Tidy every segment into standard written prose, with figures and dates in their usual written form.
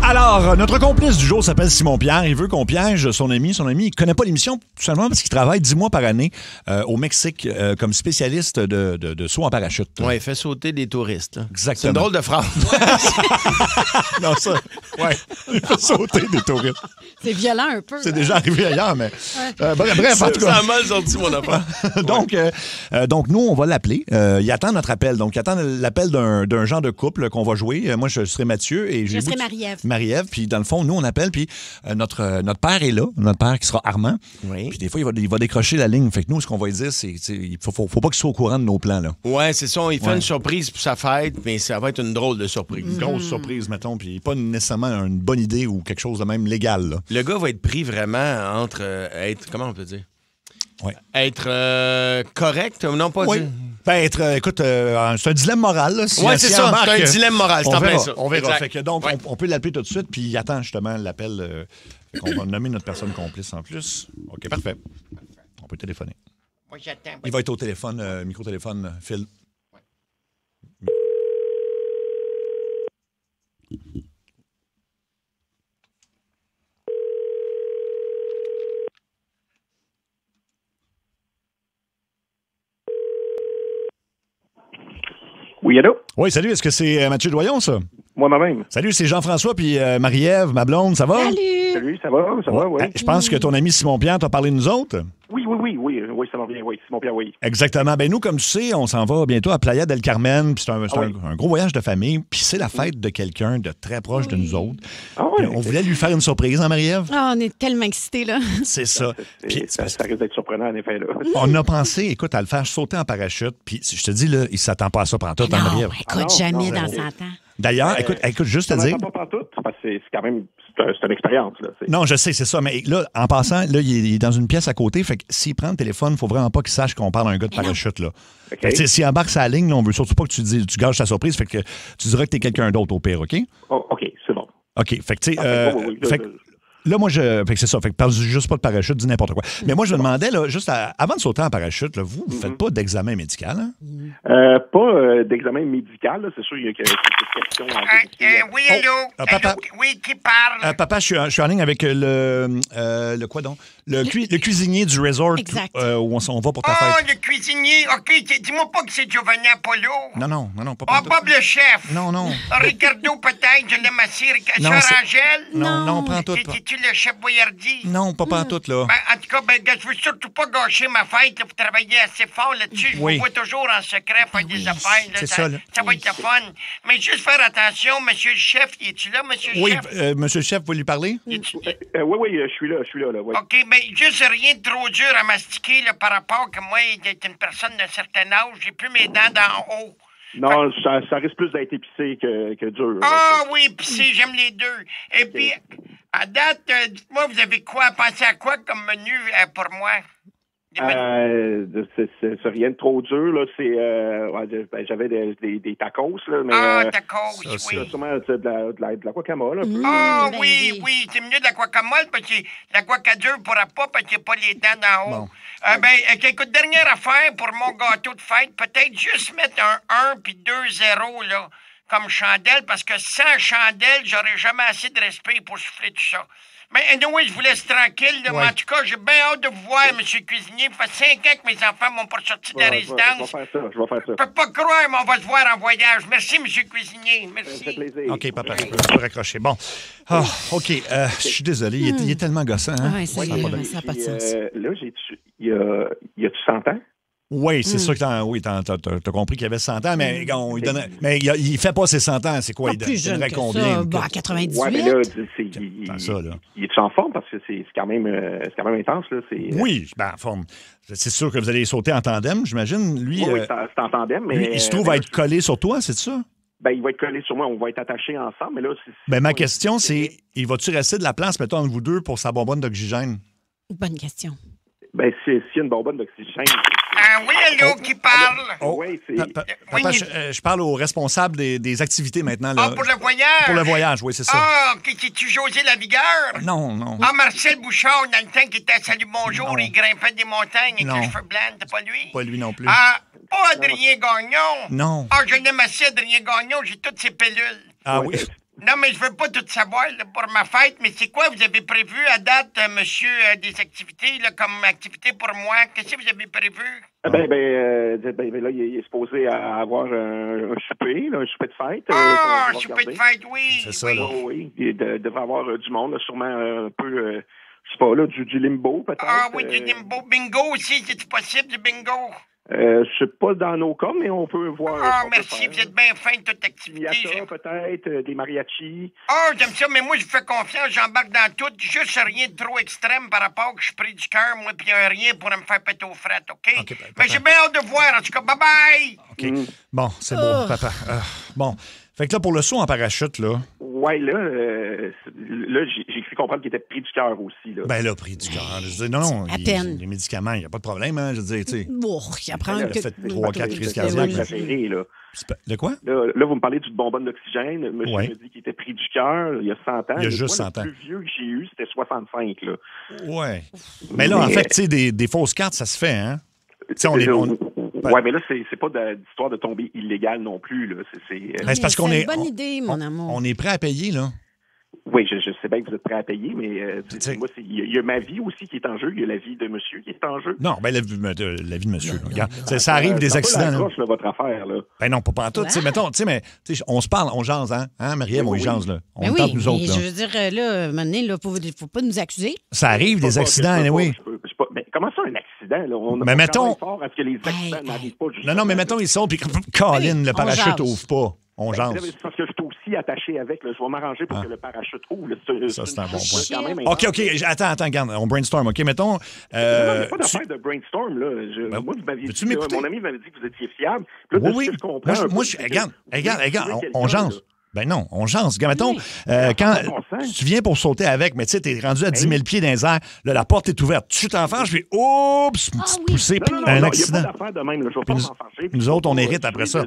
Alors, notre complice du jour s'appelle Simon-Pierre. Il veut qu'on piège son ami. Son ami, il connaît pas l'émission tout simplement parce qu'il travaille 10 mois par année au Mexique comme spécialiste de saut en parachute. Oui, il fait sauter des touristes. Là. Exactement. C'est une drôle de phrase. Non, ça, ouais. Il fait sauter des touristes. C'est violent un peu. C'est déjà arrivé ailleurs, mais... bref, en tout cas... Ça a mal sorti, mon affaire. donc, nous, on va l'appeler. Il attend notre appel. Donc, il attend l'appel d'un genre de couple qu'on va jouer. Moi, je serai Mathieu. Et je serai Marie-Ève. Marie-Ève, puis dans le fond, nous, on appelle, puis notre père est là, notre père qui sera Armand. Oui. Puis des fois, il va décrocher la ligne. Fait que nous, ce qu'on va lui dire, c'est il faut pas qu'il soit au courant de nos plans, là. Ouais, c'est ça. Il fait une surprise pour sa fête, mais ça va être une drôle de surprise. Une grosse surprise, mettons, puis pas nécessairement une bonne idée ou quelque chose de même légal, là. Le gars va être pris vraiment entre être... Comment on peut dire? Ouais. Être correct, non pas oui. dire... Ben, écoute, c'est un dilemme moral. Là, oui, c'est ça. C'est un dilemme moral. C'est en plein ça. On verra. Exact. Fait que donc, on peut l'appeler tout de suite, puis il attend justement l'appel qu'on va nommer notre personne complice en plus. OK, parfait. On peut téléphoner. Moi, j'attends. Il va être au téléphone, micro-téléphone, Phil. Oui, allô? Oui, salut. Est-ce que c'est Mathieu Doyon, ça? Moi-même. Salut, c'est Jean-François puis Marie-Ève, ma blonde. Ça va? Salut, ça va, oui. Je pense que ton ami Simon-Pierre t'a parlé de nous autres. Oui, ça va bien, oui. Simon-Pierre, oui. Exactement. Ben nous, comme tu sais, on s'en va bientôt à Playa del Carmen, puis c'est un gros voyage de famille, puis c'est la fête de quelqu'un de très proche de nous autres. Puis on voulait lui faire une surprise, hein, Marie-Ève? Ah, on est tellement excités, là. C'est ça. Puis, ça risque d'être surprenant, en effet, là. On a pensé, écoute, à le faire sauter en parachute, puis je te dis, là, il s'attend pas à ça pendant tout, hein, Marie-Ève? Écoute, jamais dans 100 ans. D'ailleurs, écoute, juste te dire... Pas partout, parce que c'est quand même... C'est une expérience, là. Non, je sais, c'est ça. Mais là, en passant, là, il est dans une pièce à côté. Fait que s'il prend le téléphone, il faut vraiment pas qu'il sache qu'on parle à un gars de parachute, là. Okay. S'il embarque sa ligne, là, on veut surtout pas que tu gâches ta surprise. Fait que tu diras que t'es quelqu'un d'autre au pire, OK? Oh, OK, c'est bon. OK. Fait que, tu sais... Là, moi, fait que c'est ça. Fait que parle juste pas de parachute, dis n'importe quoi. Mais moi, je me demandais, là, juste avant de sauter en parachute, là, vous faites pas d'examen médical, hein? Pas d'examen médical, là. C'est sûr, il y a quelques questions à vérifier. Oui, allô? Papa. Allô? Oui, qui parle? Papa, je suis en ligne avec le quoi donc? Le cuisinier du resort où on va pour ta fête. Oh, le cuisinier. OK, dis-moi pas que c'est Giovanni Apollo. Non, pas Bob le chef. Non. Ricardo, peut-être, je l'aime assez. Non, Sœur Angèle? Non, prends tout. C'est-tu le chef Boyardi? Non, pas tout, là. En tout cas, je veux surtout pas gâcher ma fête. Vous travaillez assez fort là-dessus. Je vous vois toujours en secret faire des affaires. Là, c'est ça, là. Ça va être le fun. Mais juste faire attention, monsieur le chef. Es-tu là, monsieur le chef? Oui, monsieur le chef, vous lui parler? Oui, je suis là. Oui. OK, mais juste rien de trop dur à mastiquer là, par rapport que moi, d'être une personne d'un certain âge, j'ai plus mes dents d'en haut. Non, ça risque plus d'être épicé que dur. Ah oui, épicé, j'aime les deux. Et puis, à date, dites-moi, vous avez pensé à quoi comme menu pour moi? C'est rien de trop dur, là. J'avais des tacos, là. Mais, tacos, oui. Sûrement de la guacamole, un peu. Ah oui, c'est mieux de la guacamole parce que la guacadure pourra pas parce qu'il n'y a pas les dents d'en haut. Écoute, dernière affaire pour mon gâteau de fête, peut-être juste mettre un 1 puis 2 0 là, comme chandelle, parce que sans chandelle, j'aurais jamais assez de respect pour souffler tout ça. Mais anyway, je vous laisse tranquille. Là, mais en tout cas, j'ai bien hâte de vous voir, monsieur le cuisinier. Ça fait 5 ans que mes enfants m'ont pas sorti de la résidence. Je vais faire ça. Je peux pas croire, mais on va se voir en voyage. Merci, monsieur le cuisinier. Merci. Ça fait plaisir. OK, papa, je peux raccrocher. Bon. OK, je suis désolé. Il est tellement gossant. Hein? Oui, ça n'a pas de sens. Là, y a-tu 100 ans? Oui, c'est sûr que t'as compris qu'il avait 100 ans, mais il fait pas ses 100 ans. C'est quoi? Pas plus jeune que combien? ça. 98. Ouais, mais là, il est en forme parce que c'est quand même intense, là. Oui, en forme. C'est sûr que vous allez sauter en tandem, j'imagine. Lui, oui, c'est en tandem, mais... Lui, il se trouve à être collé sur toi, c'est ça? Ben, il va être collé sur moi. On va être attachés ensemble, mais là... Ma question, c'est, il va-tu rester de la place, mettons, entre vous deux pour sa bonbonne d'oxygène? Bonne question. Ben, s'il y a une bonbonne d'oxygène... oui, allô, qui parle? Oui, c'est... Papa, je parle au responsable des activités maintenant. Là. Pour le voyage? Pour le voyage, oui, c'est ça. C'est-tu José Lavigueur? Non. Marcel Bouchard, dans le temps qui était à Salut Bonjour, il grimpait des montagnes avec les cheveux blancs, c'est pas lui? Pas lui non plus. Adrien Gagnon? Non. Je l'aime assez, Adrien Gagnon, j'ai toutes ses pilules. Ah oui? Non, mais je veux pas tout savoir là, pour ma fête, mais c'est quoi vous avez prévu à date, monsieur, des activités, là, comme activité pour moi? Qu'est-ce que vous avez prévu? Là, il est supposé avoir un souper, là, un souper de fête. Ah, souper de fête, oui. C'est ça, oui. là. Oui, il devrait avoir du monde, là, sûrement un peu, je sais pas, là, du limbo, peut-être. Ah oui, du limbo. Bingo aussi, c'est possible, du bingo? Je sais pas dans nos cas, mais on peut voir. Ah, ce qu'on peut merci, faire. vous êtes bien fin de toute activité. Piñata, peut-être, des mariachis. Ah, j'aime ça, mais moi, je vous fais confiance, j'embarque dans tout. Juste rien de trop extrême par rapport que je suis pris du cœur, moi, puis rien pour me faire péter aux frettes, OK? OK, Mais j'ai bien hâte de voir, en tout cas. Bye-bye! OK. Bon, c'est beau, papa. Bon. Fait que là, pour le saut en parachute, là. Ouais, là, j'ai cru comprendre qu'il était pris du cœur aussi, là. Ben là, pris du cœur. Je dis, non, À peine. les médicaments, il n'y a pas de problème, hein. Je veux dire, tu sais. Bon, il apprend Il a que... fait 3-4 crises C'est cardiaques. exagéré, là. De quoi? Là, vous me parlez du bonbonne d'oxygène. Monsieur Ouais. me dit qu'il était pris du cœur il y a 100 ans. Il y a Mais juste moi, 100 ans. Le plus vieux que j'ai eu, c'était 65, là. Ouais. Mais là, en fait, tu sais, des fausses cartes, ça se fait, hein? Tu sais, Ouais, mais là, c'est pas d'histoire de tomber illégal non plus, là. Ben, c'est parce qu'on est. une bonne idée, mon amour. On est prêt à payer, là. Oui, je sais bien que vous êtes prêt à payer, mais sais- moi, il y a ma vie aussi qui est en jeu. Il y a la vie de monsieur qui est en jeu. Non, ben la vie de monsieur. là. Regarde, ça arrive des accidents. C'est Là. pas votre affaire, là. Ben non, pas en tout. Tu sais, mettons, tu sais, mais tu sais, on se parle, on jase, hein? Hein, Marie-Ève, on y jase, là. On Ben tente oui, nous autres, mais là. je veux dire, là, maintenant, là, faut pas nous accuser. Ça arrive des accidents, oui. Mais comment ça, un accident, là? On Mais on mettons- travaille fort à ce que les accidents Hey, n'arrivent pas justement. Non, mais mettons, ils sont, puis Colin, le on parachute jase. ouvre pas. On jase. C'est parce que je suis aussi attaché avec. Là. Je vais m'arranger pour que le parachute ouvre. Là. Ça, c'est un bon chose point. quand même OK, intense. OK. Attends, regarde. On brainstorm, OK? Mettons. Non, il n'y a pas tu- d'affaire de brainstorm, là. Ben, moi, vous m'aviez veux-tu dit, m'écouter? mon ami m'avait dit que vous étiez fiable. Puis là, de Oui, ce oui. que je comprends. Moi, c'est que regarde, vous voulez tuer on quelqu'un, jase. là. Ben non, on jase. Regarde, mettons, Oui. quand Ça n'a pas de bon sens. tu viens pour sauter avec, mais tu sais, t'es rendu à 10 000 pieds dans les airs, là, la porte est ouverte. Tu t'en fâches, puis oups, une petite oui. poussée, Non, un il n'y a accident. pas d'affaire de même. Là. Je vais pas Puis m'en fâcher. nous autres, on hérite après ça.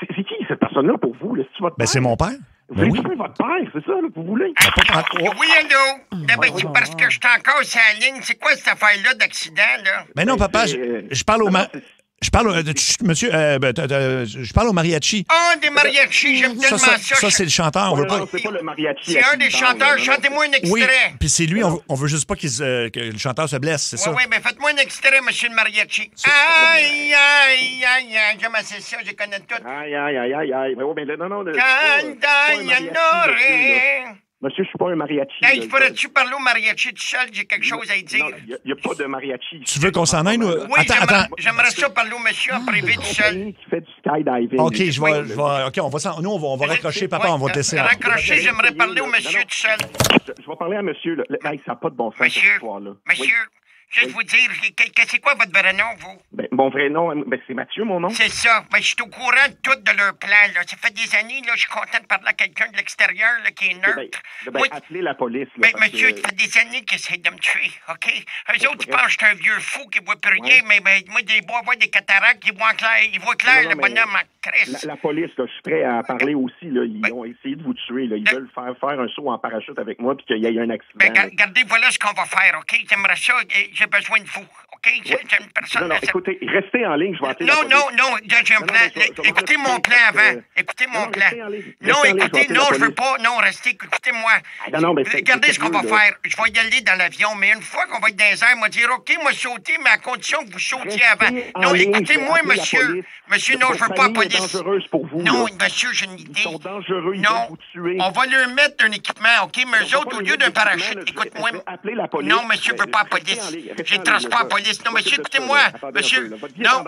C'est qui cette personne-là pour vous? Là? C'est votre Ben, père? c'est mon père. Vous Ben voulez oui. tuer votre père, c'est ça, là, que vous voulez? Oui, allô? Ben, c'est parce que je suis encore sur la ligne. C'est quoi cette affaire-là d'accident, là? Ben non, Ben, papa, c'est, je parle au... non, c'est- Je parle au... Monsieur, je parle au mariachi. Ah, des mariachis, j'aime tellement ça. Ça, c'est le chanteur. On veut Non, pas... c'est pas le mariachi. C'est à un qui des il parle, chanteurs. là. Non, non, Chantez-moi un Oui, extrait. puis c'est lui, on veut juste pas que le chanteur se blesse, c'est ça? Oui, mais faites-moi un extrait, monsieur le mariachi. Aïe, aïe, aïe, aïe. J'aime assez ça, je connais tout. Aïe, aïe, aïe, aïe, aïe. Mais, mais là, non, Candayanore. Monsieur, je suis pas un mariachi. Hey, là. pourrais-tu parler au mariachi tout seul? J'ai quelque chose à y dire. Non, il n'y a pas de mariachi. Tu veux qu'on s'en aille, nous? Oui, Attends. j'aimerais ça parler au monsieur en privé tout seul. Compagnie qui fait du skydiving. OK, OK, on va raccrocher, papa, on va te laisser. Raccrocher, j'aimerais parler au monsieur tout seul. Je vais parler à monsieur. Là. Hey, ça n'a pas de bon sens, cette Monsieur, histoire-là. monsieur, juste vous dire, c'est quoi votre vrai nom, vous? Ben, mon vrai nom, c'est Mathieu, mon nom. C'est ça. Ben, je suis au courant de tout de leur plan, là. Ça fait des années, là, je suis content de parler à quelqu'un de l'extérieur, là, qui est neutre. Moi, appelez la police. Là, ben, parce monsieur, que- ça fait des années qu'ils essaient de me tuer, OK? Eux autres, ils pensent que je suis un vieux fou qui voit plus rien, mais moi, des beaux avoir des cataractes, ils voient clair, Non, le mais bonhomme en crisse. La police, là, je suis prêt à parler aussi. Là. Ils ont essayé de vous tuer. Là. Ils veulent faire un saut en parachute avec moi puis qu'il y ait un accident. Ben, là. regardez, voilà ce qu'on va faire, OK? J'aimerais ça, j'ai besoin de vous, OK? J'ai une personne... Non, écoutez, restez en ligne, je vais appeler la Non, police. non, j'ai un Non, plan. mais je vais Écoutez rester mon plan parce que- avant. Écoutez mon Non, plan. restez en ligne. Non, Restez en ligne, écoutez, je vais non, appeler je la veux pas. Non, restez, écoutez-moi. Ah, non, mais c'est Regardez ce qu'on va sérieux, là. faire. Je vais y aller dans l'avion, mais une fois qu'on va être dans les airs, moi dire, OK, moi sauter, mais à condition que vous sautiez avant. Restez en Non, ligne, écoutez-moi, je vais appeler la monsieur. police. Monsieur, non, je veux pas la Votre famille est police. dangereuse pour vous, Non, là. monsieur, j'ai une idée. Ils sont dangereux, ils Non, veulent vous tuer. on va leur mettre un équipement, OK? Mais eux autres, au lieu d'un parachute, écoute-moi. Appelez la police. Non, monsieur, je veux pas la police. J'ai le transport à la police. Non, monsieur, écoutez-moi. Monsieur, non.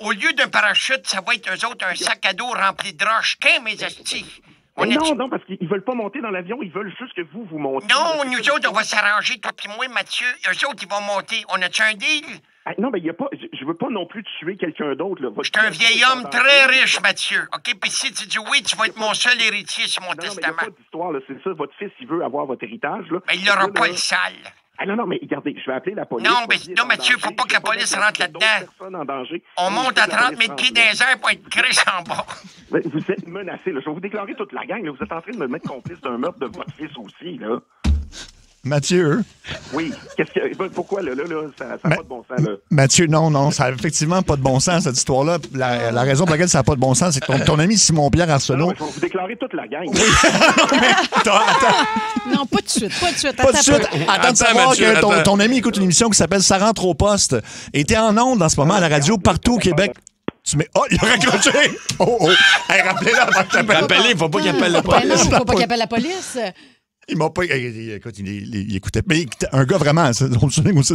Au lieu d'un parachute, ça va être eux autres un sac à dos rempli de roches. Qu'est, mes hosties? Non, parce qu'ils veulent pas monter dans l'avion, ils veulent juste que vous montiez. Non, C'est nous ça, autres, on va s'arranger, toi et moi, Mathieu. Eux autres, ils vont monter. On a-tu un deal? Ah, non, mais il y a pas. Je veux pas non plus tuer quelqu'un d'autre. Là. Je suis un vieil homme très riche, Mathieu. OK? Puis si tu dis oui, tu vas être mon seul héritier sur mon Non, mais il n'y a testament. pas d'histoire, là. C'est ça. Votre fils, il veut avoir votre héritage, là. Mais il n'aura Là, pas là- le sale. Ah non, mais regardez, je vais appeler la police. Non, mais Votre vie est non, en Mathieu, danger. faut pas que Je la veux police mettre rentre d'autres là-dedans. personnes en danger. On Je monte veux à que la 30 000 police pieds rentre dans là. les airs pour être crisse en bas. Mais vous êtes menacé, là. Je vais vous déclarer toute la gang, là. Vous êtes en train de me mettre complice d'un meurtre de votre fils aussi, là. Mathieu. Oui. Pourquoi, là? Ça n'a pas de bon sens, là. Mathieu, non, ça n'a effectivement pas de bon sens, cette histoire-là. La raison pour laquelle ça n'a pas de bon sens, c'est que ton ami Simon-Pierre Arsenault... Il faut vous déclarer toute la gang. Attends. Non, pas de suite. Pas de suite. Attends de savoir Mathieu, que ton ami écoute une émission qui s'appelle Ça rentre au poste. Et t'es en ondes en ce moment à la radio partout au Québec. Tu mets... Oh, il a raccroché! Oh! Hey, rappelez-le avant que t'appelles. Rappelez, il ne faut pas qu'il appelle la Ben police. non, faut pas qu'il appelle la police. Il m'a pas... Écoute, il écoutait. Mais un gars vraiment, on me souviens aussi,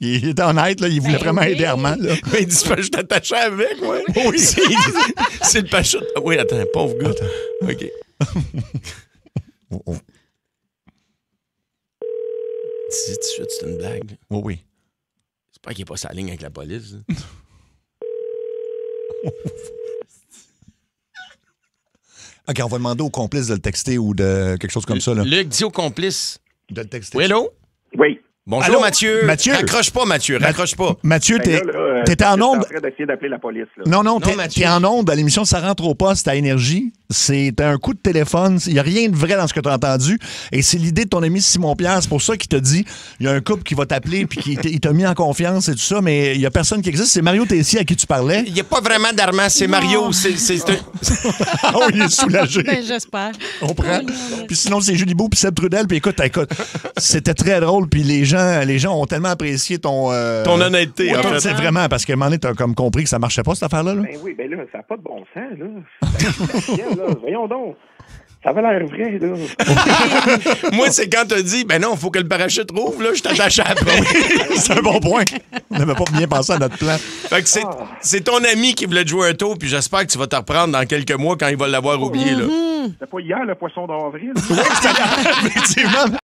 il était honnête, là, il voulait vraiment aider Armand. Là. Mais il dit, je t'attacher avec, moi. Oui. C'est le pachot. Oui, attends, pauvre gars. OK. Dis tout de suite, c'est une blague. Oui. J'espère qu'il n'est pas sa ligne avec la police. OK, on va demander au complice de le texter ou de quelque chose comme ça. Là. Luc, dis au complice. De le texter. Oui, allô? Oui. Bonjour, Allô? Mathieu. Mathieu. Raccroche pas, Mathieu. Raccroche pas. Mathieu, Ben t'étais en onde. Je suis en train d'essayer d'appeler la police, là. Non, Mathieu. t'es en onde à l'émission Ça rentre au poste à Énergie. C'est un coup de téléphone. Il n'y a rien de vrai dans ce que tu as entendu. Et c'est l'idée de ton ami Simon-Pierre. C'est pour ça qu'il t'a dit il y a un couple qui va t'appeler puis il t'a mis en confiance et tout ça. Mais il n'y a personne qui existe. C'est Mario Tessier à qui tu parlais. Il n'y a pas vraiment d'Armand, c'est Mario. C'est un... Ah oui, il est soulagé. Ben, j'espère. On prend. Puis sinon, c'est Julie Beau puis Seb Trudel. Puis écoute, c'était très drôle. Puis les gens ont tellement apprécié ton honnêteté, en fait. C'est vraiment parce qu'à un moment donné, t'as comme compris que ça marchait pas, cette affaire-là. Là. Ben oui, ben là, ça n'a pas de bon sens, là. Voyons donc. Ça avait l'air vrai, là. Moi, c'est quand t'as dit, ben non, il faut que le parachute rouvre, là, je t'attache après. C'est un bon point. On n'avait pas bien pensé à notre plan. Fait que c'est ton ami qui voulait te jouer un tour, puis j'espère que tu vas te reprendre dans quelques mois quand il va l'avoir oublié, là. C'était pas hier, le poisson d'avril? Oui, effectivement.